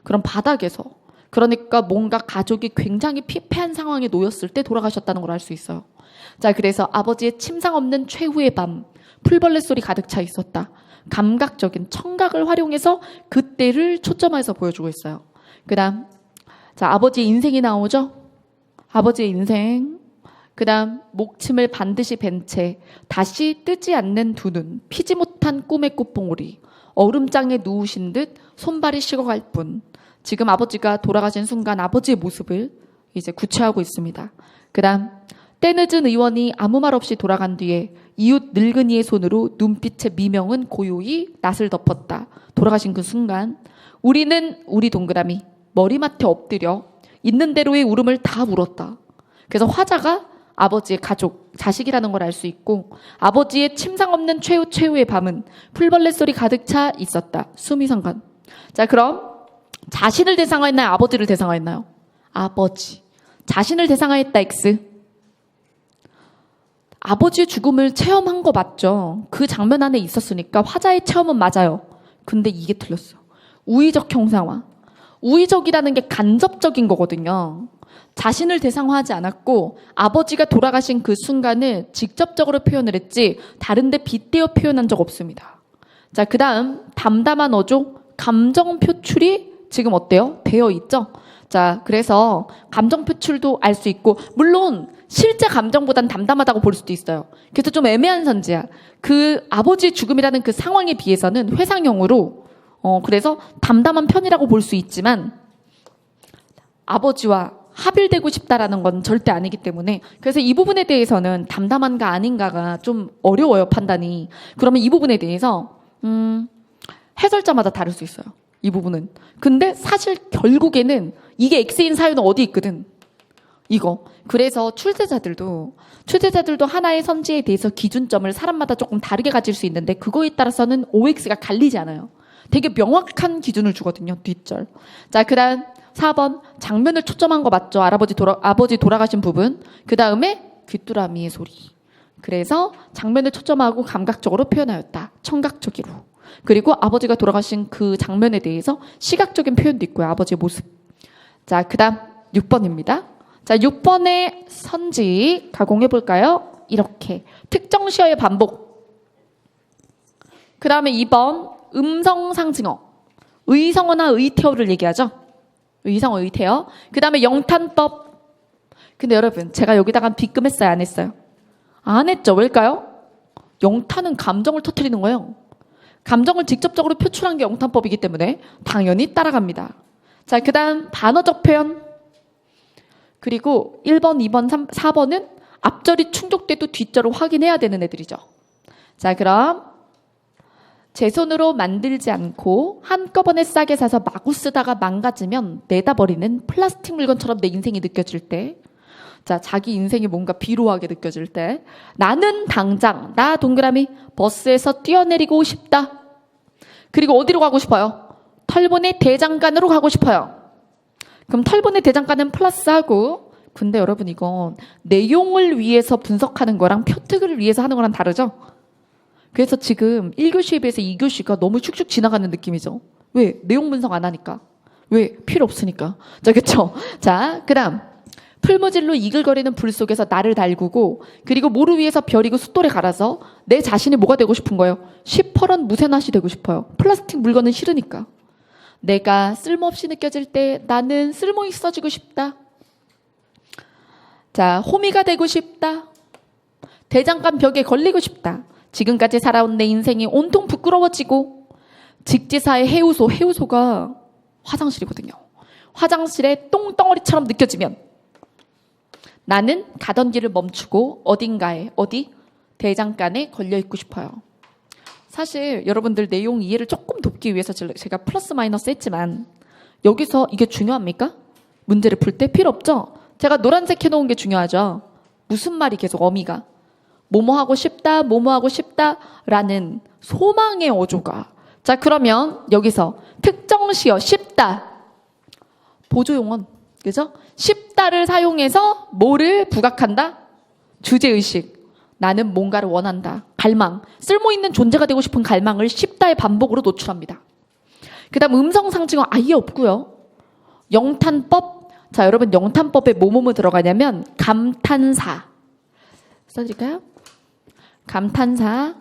그럼 바닥에서, 그러니까 뭔가 가족이 굉장히 피폐한 상황에 놓였을 때 돌아가셨다는 걸 알 수 있어요. 자, 그래서 아버지의 침상 없는 최후의 밤, 풀벌레 소리 가득 차 있었다. 감각적인 청각을 활용해서 그때를 초점해서 보여주고 있어요. 그 다음, 자, 아버지의 인생이 나오죠? 아버지의 인생. 그 다음, 목침을 반드시 벤 채 다시 뜨지 않는 두 눈, 피지 못한 꿈의 꽃봉오리, 얼음장에 누우신 듯 손발이 식어갈 뿐. 지금 아버지가 돌아가신 순간 아버지의 모습을 이제 구체하고 있습니다. 그 다음, 때늦은 의원이 아무 말 없이 돌아간 뒤에 이웃 늙은이의 손으로 눈빛의 미명은 고요히 낯을 덮었다. 돌아가신 그 순간 우리 동그라미 머리맡에 엎드려 있는 대로의 울음을 다 울었다. 그래서 화자가 아버지의 가족, 자식이라는 걸 알 수 있고, 아버지의 침상 없는 최후의 밤은 풀벌레 소리 가득 차 있었다. 수미상관. 자, 그럼 자신을 대상화했나요? 아버지를 대상화했나요? 아버지. 자신을 대상화했다. X. 아버지의 죽음을 체험한 거 맞죠? 그 장면 안에 있었으니까 화자의 체험은 맞아요. 근데 이게 틀렸어요. 우의적 형상화. 우의적이라는 게 간접적인 거거든요. 자신을 대상화하지 않았고 아버지가 돌아가신 그 순간을 직접적으로 표현을 했지 다른데 빗대어 표현한 적 없습니다. 자, 그 다음 담담한 어조, 감정 표출이 지금 어때요? 되어 있죠? 자, 그래서 감정 표출도 알 수 있고 물론 실제 감정보단 담담하다고 볼 수도 있어요. 그래서 좀 애매한 선지야. 그 아버지의 죽음이라는 그 상황에 비해서는 회상형으로 그래서 담담한 편이라고 볼 수 있지만 아버지와 합일되고 싶다라는 건 절대 아니기 때문에 그래서 이 부분에 대해서는 담담한가 아닌가가 좀 어려워요, 판단이. 그러면 이 부분에 대해서 해설자마다 다를 수 있어요. 이 부분은. 근데 사실 결국에는 이게 X인 사유는 어디 있거든. 이거. 그래서 출제자들도 하나의 선지에 대해서 기준점을 사람마다 조금 다르게 가질 수 있는데 그거에 따라서는 OX가 갈리지 않아요. 되게 명확한 기준을 주거든요. 뒷절. 자, 그 다음 4번 장면을 초점한 거 맞죠? 아버지 돌아가신 부분. 그 다음에 귀뚜라미의 소리. 그래서 장면을 초점하고 감각적으로 표현하였다. 청각적으로. 그리고 아버지가 돌아가신 그 장면에 대해서 시각적인 표현도 있고요. 아버지의 모습. 자, 그 다음 6번입니다. 자, 6번의 선지 가공해 볼까요? 이렇게 특정 시어의 반복. 그 다음에 2번 음성 상징어. 의성어나 의태어를 얘기하죠. 의성어, 의태어. 그 다음에 영탄법. 근데 여러분 제가 여기다가 비끔했어요? 안 했어요? 안 했죠. 왜일까요? 영탄은 감정을 터뜨리는 거예요. 감정을 직접적으로 표출한 게 영탄법이기 때문에 당연히 따라갑니다. 자, 그 다음 반어적 표현. 그리고 1번, 2번, 4번은 앞절이 충족돼도 뒷절을 확인해야 되는 애들이죠. 자, 그럼 제 손으로 만들지 않고 한꺼번에 싸게 사서 마구 쓰다가 망가지면 내다 버리는 플라스틱 물건처럼 내 인생이 느껴질 때, 자, 자기 인생이 뭔가 비루하게 느껴질 때, 나는 당장 나 동그라미 버스에서 뛰어내리고 싶다. 그리고 어디로 가고 싶어요? 털보네 대장간으로 가고 싶어요. 그럼 털보네 대장간은 플러스하고, 근데 여러분 이건 내용을 위해서 분석하는 거랑 표특을 위해서 하는 거랑 다르죠? 그래서 지금 1교시에 비해서 2교시가 너무 슉슉 지나가는 느낌이죠. 왜? 내용 분석 안 하니까. 왜? 필요 없으니까. 자, 그쵸? 자, 그 다음. 풀무질로 이글거리는 불 속에서 나를 달구고 그리고 모루 위에서 별이고 숫돌에 갈아서 내 자신이 뭐가 되고 싶은 거예요? 시퍼런 무쇠낫이 되고 싶어요. 플라스틱 물건은 싫으니까. 내가 쓸모없이 느껴질 때 나는 쓸모 있어지고 싶다. 자, 호미가 되고 싶다. 대장간 벽에 걸리고 싶다. 지금까지 살아온 내 인생이 온통 부끄러워지고 직지사의 해우소가 화장실이거든요. 화장실에 똥덩어리처럼 느껴지면 나는 가던 길을 멈추고 어딘가에 대장간에 걸려있고 싶어요. 사실 여러분들 내용 이해를 조금 돕기 위해서 제가 플러스 마이너스 했지만 여기서 이게 중요합니까? 문제를 풀 때 필요 없죠? 제가 노란색 해놓은 게 중요하죠. 무슨 말이 계속 어미가 뭐뭐 하고 싶다 라는 소망의 어조가. 자, 그러면 여기서 특정 시어 쉽다 보조용언, 그죠? 쉽다를 사용해서 뭐를 부각한다? 주제의식. 나는 뭔가를 원한다. 갈망. 쓸모있는 존재가 되고 싶은 갈망을 쉽다의 반복으로 노출합니다. 그 다음 음성상징어 아예 없고요. 영탄법. 자, 여러분 영탄법에 뭐뭐 들어가냐면 감탄사. 써드릴까요? 감탄사.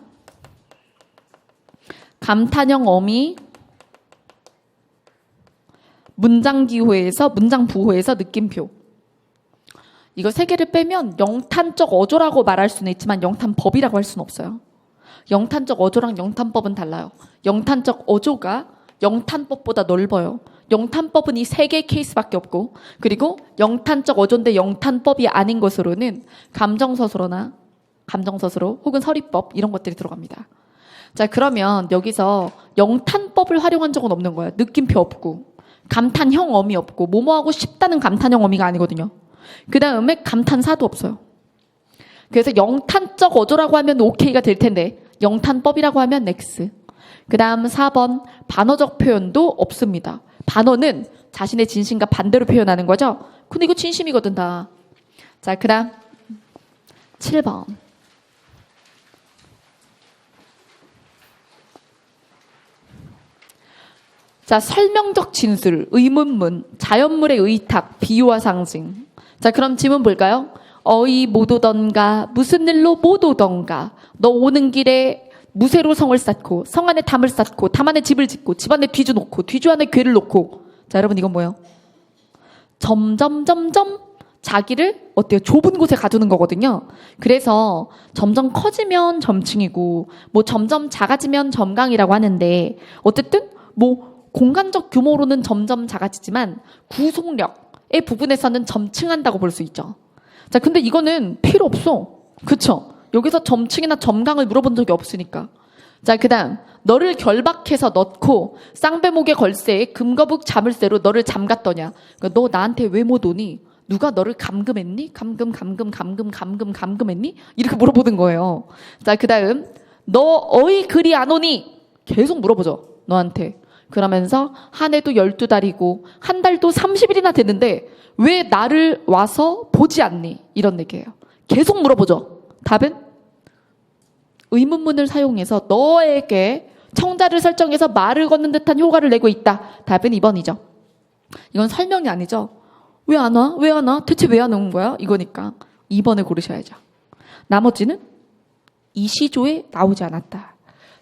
감탄형 어미. 문장기호에서 문장부호에서 느낌표. 이거 세 개를 빼면 영탄적 어조라고 말할 수는 있지만 영탄법이라고 할 수는 없어요. 영탄적 어조랑 영탄법은 달라요. 영탄적 어조가 영탄법보다 넓어요. 영탄법은 이 세 개의 케이스밖에 없고, 그리고 영탄적 어조인데 영탄법이 아닌 것으로는 감정서술어나 감정서술어 혹은 서리법 이런 것들이 들어갑니다. 자, 그러면 여기서 영탄법을 활용한 적은 없는 거예요. 느낌표 없고 감탄형 어미 없고 뭐뭐 하고 싶다는 감탄형 어미가 아니거든요. 그 다음에 감탄사도 없어요. 그래서 영탄적 어조라고 하면 OK가 될 텐데 영탄법이라고 하면 X. 그 다음 4번 반어적 표현도 없습니다. 반어는 자신의 진심과 반대로 표현하는 거죠. 근데 이거 진심이거든 다. 자, 그 다음 7번. 자, 설명적 진술, 의문문, 자연물의 의탁, 비유와 상징. 자, 그럼 질문 볼까요? 어이 못 오던가, 무슨 일로 못 오던가, 너 오는 길에 무쇠로 성을 쌓고, 성 안에 담을 쌓고, 담 안에 집을 짓고, 집 안에 뒤주 놓고, 뒤주 안에 궤를 놓고. 자, 여러분 이건 뭐예요? 점점점점 자기를 어때요? 좁은 곳에 가두는 거거든요. 그래서 점점 커지면 점층이고, 뭐 점점 작아지면 점강이라고 하는데, 어쨌든 뭐 공간적 규모로는 점점 작아지지만 구속력의 부분에서는 점층한다고 볼 수 있죠. 자, 근데 이거는 필요 없어. 그쵸? 여기서 점층이나 점강을 물어본 적이 없으니까. 자, 그 다음 너를 결박해서 넣고 쌍배목의 걸쇠에 금거북 자물쇠로 너를 잠갔더냐. 그러니까 너 나한테 왜 못 오니? 누가 너를 감금했니? 감금했니? 이렇게 물어보는 거예요. 자, 그 다음 너 어이 그리 안 오니? 계속 물어보죠, 너한테. 그러면서 한 해도 12달이고 한 달도 30일이나 됐는데 왜 나를 와서 보지 않니? 이런 얘기예요. 계속 물어보죠. 답은? 의문문을 사용해서 너에게 청자를 설정해서 말을 걷는 듯한 효과를 내고 있다. 답은 2번이죠. 이건 설명이 아니죠. 왜 안 와? 왜 안 와? 대체 왜 안 온 거야? 이거니까 2번을 고르셔야죠. 나머지는 이 시조에 나오지 않았다.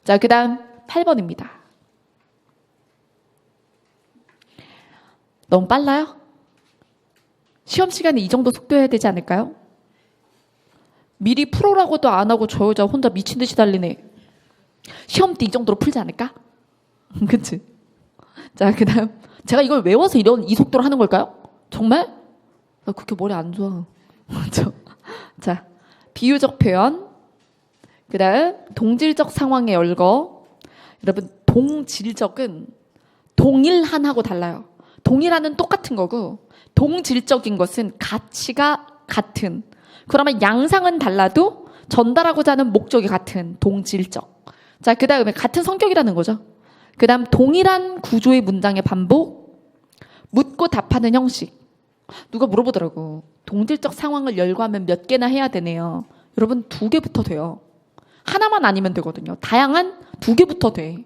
자, 그 다음 8번입니다. 너무 빨라요? 시험 시간에 이 정도 속도여야 되지 않을까요? 미리 풀어라고도 안 하고 저 여자 혼자 미친 듯이 달리네. 시험 때 이 정도로 풀지 않을까? 그치? 자, 그 다음 제가 이걸 외워서 이 속도로 하는 걸까요? 정말? 나 그렇게 머리 안 좋아. 자, 비유적 표현. 그 다음 동질적 상황의 열거. 여러분, 동질적은 동일한하고 달라요. 동일한은 똑같은 거고, 동질적인 것은 가치가 같은. 그러면 양상은 달라도 전달하고자 하는 목적이 같은 동질적. 자, 그 다음에 같은 성격이라는 거죠. 그 다음 동일한 구조의 문장의 반복, 묻고 답하는 형식. 누가 물어보더라고. 동질적 상황을 열거하면 몇 개나 해야 되네요. 여러분 2개부터 돼요. 하나만 아니면 되거든요. 다양한 2개부터 돼.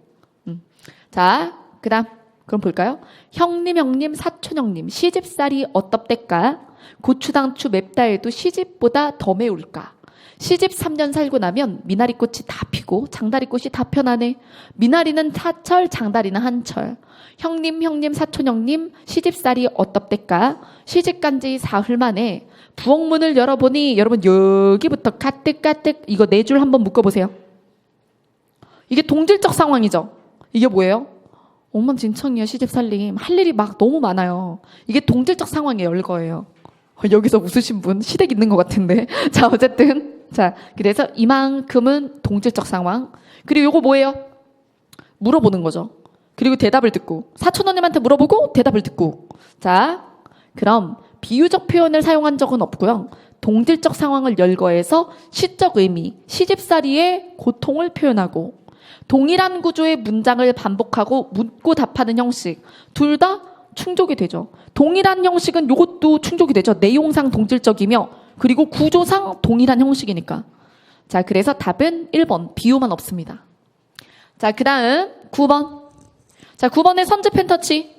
자, 그 다음 그럼 볼까요? 형님, 사촌 형님, 시집살이 어떻댔까? 고추당추 맵다 해도 시집보다 더 매울까? 시집 3년 살고 나면 미나리꽃이 다 피고 장다리꽃이 다 펴나네. 미나리는 사철, 장다리는 한철. 형님, 사촌 형님, 시집살이 어떻댔까? 시집 간지 사흘 만에 부엌문을 열어보니, 여러분 여기부터 까뜩까뜩 이거 4줄 한번 묶어보세요. 이게 동질적 상황이죠. 이게 뭐예요? 엉망진창이야, 시집살림. 할 일이 막 너무 많아요. 이게 동질적 상황의 열거예요. 여기서 웃으신 분 시댁 있는 것 같은데. 자, 어쨌든. 자, 그래서 이만큼은 동질적 상황. 그리고 요거 뭐예요? 물어보는 거죠. 그리고 대답을 듣고. 사촌언님한테 물어보고 대답을 듣고. 자, 그럼 비유적 표현을 사용한 적은 없고요. 동질적 상황을 열거해서 시적 의미, 시집살이의 고통을 표현하고, 동일한 구조의 문장을 반복하고 묻고 답하는 형식, 둘 다 충족이 되죠. 동일한 형식은 이것도 충족이 되죠. 내용상 동질적이며 그리고 구조상 동일한 형식이니까. 자, 그래서 답은 1번, 비유만 없습니다. 자, 그 다음 9번. 자, 9번의 선지 펜터치.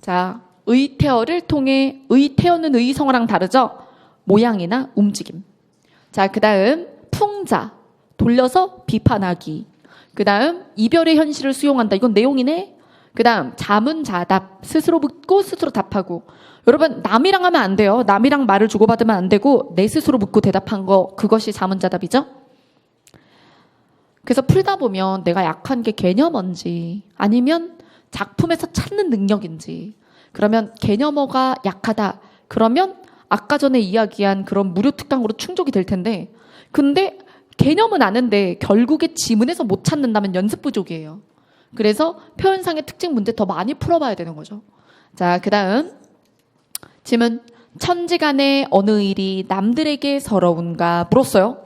자, 의태어를 통해, 의태어는 의성어랑 다르죠? 모양이나 움직임. 자, 그 다음 풍자, 돌려서 비판하기. 그 다음 이별의 현실을 수용한다. 이건 내용이네. 그 다음 자문자답, 스스로 묻고 스스로 답하고. 여러분, 남이랑 하면 안 돼요. 남이랑 말을 주고받으면 안 되고 내 스스로 묻고 대답한 거, 그것이 자문자답이죠. 그래서 풀다 보면 내가 약한 게 개념어인지 아니면 작품에서 찾는 능력인지, 그러면 개념어가 약하다. 그러면 아까 전에 이야기한 그런 무료 특강으로 충족이 될 텐데, 근데 개념은 아는데 결국에 지문에서 못 찾는다면 연습 부족이에요. 그래서 표현상의 특징 문제 더 많이 풀어봐야 되는 거죠. 자, 그 다음 질문. 천지간에 어느 일이 남들에게 서러운가 물었어요.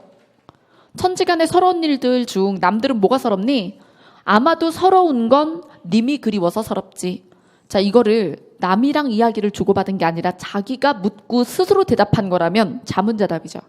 천지간에 서러운 일들 중 남들은 뭐가 서럽니? 아마도 서러운 건 님이 그리워서 서럽지. 자, 이거를 남이랑 이야기를 주고받은 게 아니라 자기가 묻고 스스로 대답한 거라면 자문자답이죠.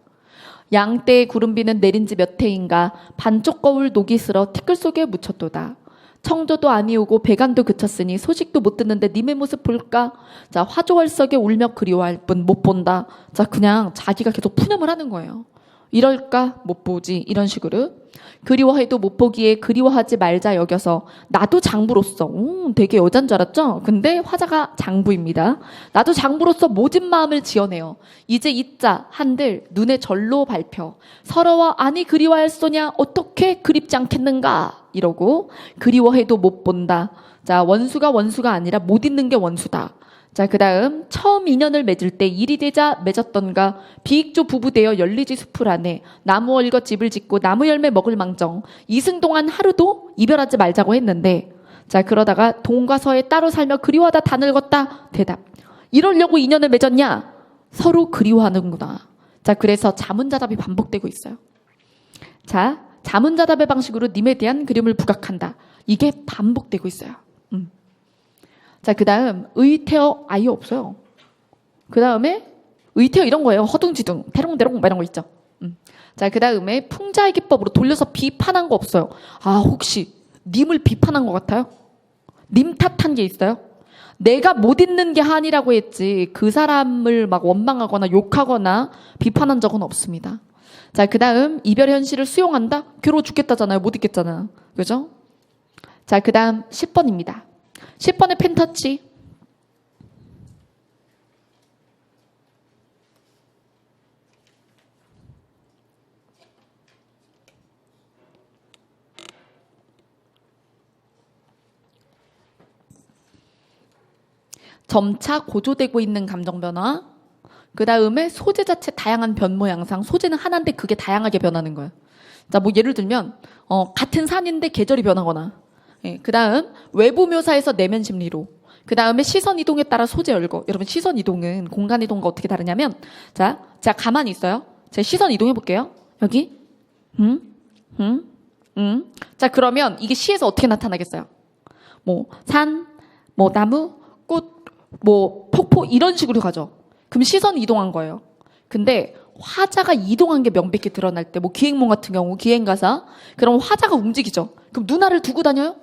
양떼의 구름비는 내린 지 몇 해인가 반쪽 거울 녹이 슬어 티끌 속에 묻혔도다. 청조도 아니오고 배간도 그쳤으니 소식도 못 듣는데 님의 모습 볼까? 자, 화조월석에 울며 그리워할 뿐 못 본다. 자, 그냥 자기가 계속 푸념을 하는 거예요. 이럴까 못 보지, 이런 식으로. 그리워해도 못 보기에 그리워하지 말자 여겨서 나도 장부로서 되게 여잔 줄 알았죠? 근데 화자가 장부입니다. 나도 장부로서 모진 마음을 지어내요. 이제 이자 한들 눈에 절로 밟혀 서러워 아니 그리워할소냐 어떻게 그립지 않겠는가 이러고 그리워해도 못 본다. 자, 원수가 아니라 못 있는 게 원수다. 자, 그 다음 처음 인연을 맺을 때 일이 되자 맺었던가 비익조 부부되어 열리지 숲을 안에 나무 얼거 집을 짓고 나무 열매 먹을 망정 이승 동안 하루도 이별하지 말자고 했는데 자, 그러다가 동과 서에 따로 살며 그리워하다 다 늙었다. 대답. 이러려고 인연을 맺었냐? 서로 그리워하는구나. 자, 그래서 자문자답이 반복되고 있어요. 자, 자문자답의 방식으로 님에 대한 그림을 부각한다. 이게 반복되고 있어요. 자, 그 다음 의태어 아예 없어요. 그 다음에 의태어 이런 거예요. 허둥지둥, 대롱대롱 이런 거 있죠. 자, 그 다음에 풍자의 기법으로 돌려서 비판한 거 없어요. 아, 혹시 님을 비판한 것 같아요? 님 탓한 게 있어요? 내가 못 있는 게 한이라고 했지 그 사람을 막 원망하거나 욕하거나 비판한 적은 없습니다. 자, 그 다음 이별의 현실을 수용한다? 괴로워 죽겠다잖아요. 못 있겠잖아. 그죠? 자, 그 다음 10번입니다. 10번의 펜터치. 점차 고조되고 있는 감정 변화. 그 다음에 소재 자체 다양한 변모 양상. 소재는 하나인데 그게 다양하게 변하는 거예요. 자, 뭐 예를 들면 같은 산인데 계절이 변하거나. 예, 그 다음 외부 묘사에서 내면 심리로. 그 다음에 시선 이동에 따라 소재 열거. 여러분 시선 이동은 공간 이동과 어떻게 다르냐면 자, 가만히 있어요. 제가 시선 이동해 볼게요. 여기 자, 그러면 이게 시에서 어떻게 나타나겠어요? 뭐 산, 뭐 나무, 꽃, 뭐 폭포 이런 식으로 가죠. 그럼 시선 이동한 거예요. 근데 화자가 이동한 게 명백히 드러날 때, 뭐 기행문 같은 경우 기행가사, 그럼 화자가 움직이죠. 그럼 누나를 두고 다녀요?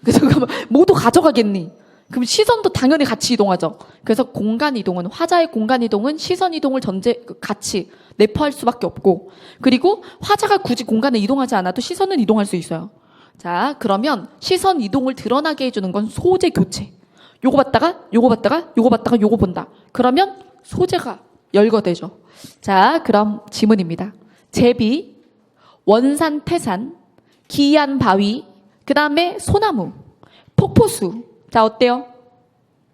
그래서 그러면 모두 가져가겠니? 그럼 시선도 당연히 같이 이동하죠. 그래서 공간 이동은 화자의 공간 이동은 시선 이동을 같이 내포할 수밖에 없고, 그리고 화자가 굳이 공간에 이동하지 않아도 시선은 이동할 수 있어요. 자, 그러면 시선 이동을 드러나게 해주는 건 소재 교체. 요거 봤다가 요거 봤다가 요거 봤다가 요거 본다. 그러면 소재가 열거되죠. 자, 그럼 지문입니다. 제비, 원산, 태산, 기이한 바위, 그 다음에 소나무, 폭포수. 자, 어때요?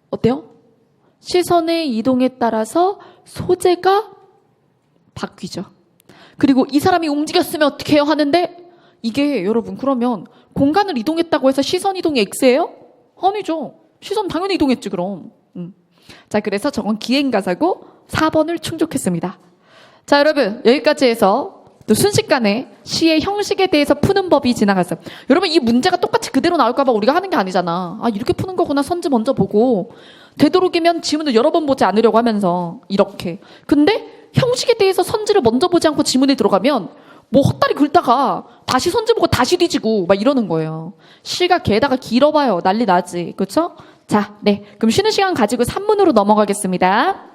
어때요? 시선의 이동에 따라서 소재가 바뀌죠. 그리고 이 사람이 움직였으면 어떻게 해요? 하는데 이게 여러분 그러면 공간을 이동했다고 해서 시선 이동이 X예요? 아니죠. 시선 당연히 이동했지 그럼. 자, 그래서 저건 기행가사고 4번을 충족했습니다. 자, 여러분 여기까지 해서 또 순식간에 시의 형식에 대해서 푸는 법이 지나갔어요. 여러분 이 문제가 똑같이 그대로 나올까 봐 우리가 하는 게 아니잖아. 아, 이렇게 푸는 거구나. 선지 먼저 보고 되도록이면 지문을 여러 번 보지 않으려고 하면서 이렇게. 근데 형식에 대해서 선지를 먼저 보지 않고 지문에 들어가면 뭐 헛다리 긁다가 다시 선지 보고 다시 뒤지고 막 이러는 거예요. 시가 게다가 길어봐요. 난리 나지. 그렇죠? 자, 네. 그럼 쉬는 시간 가지고 산문으로 넘어가겠습니다.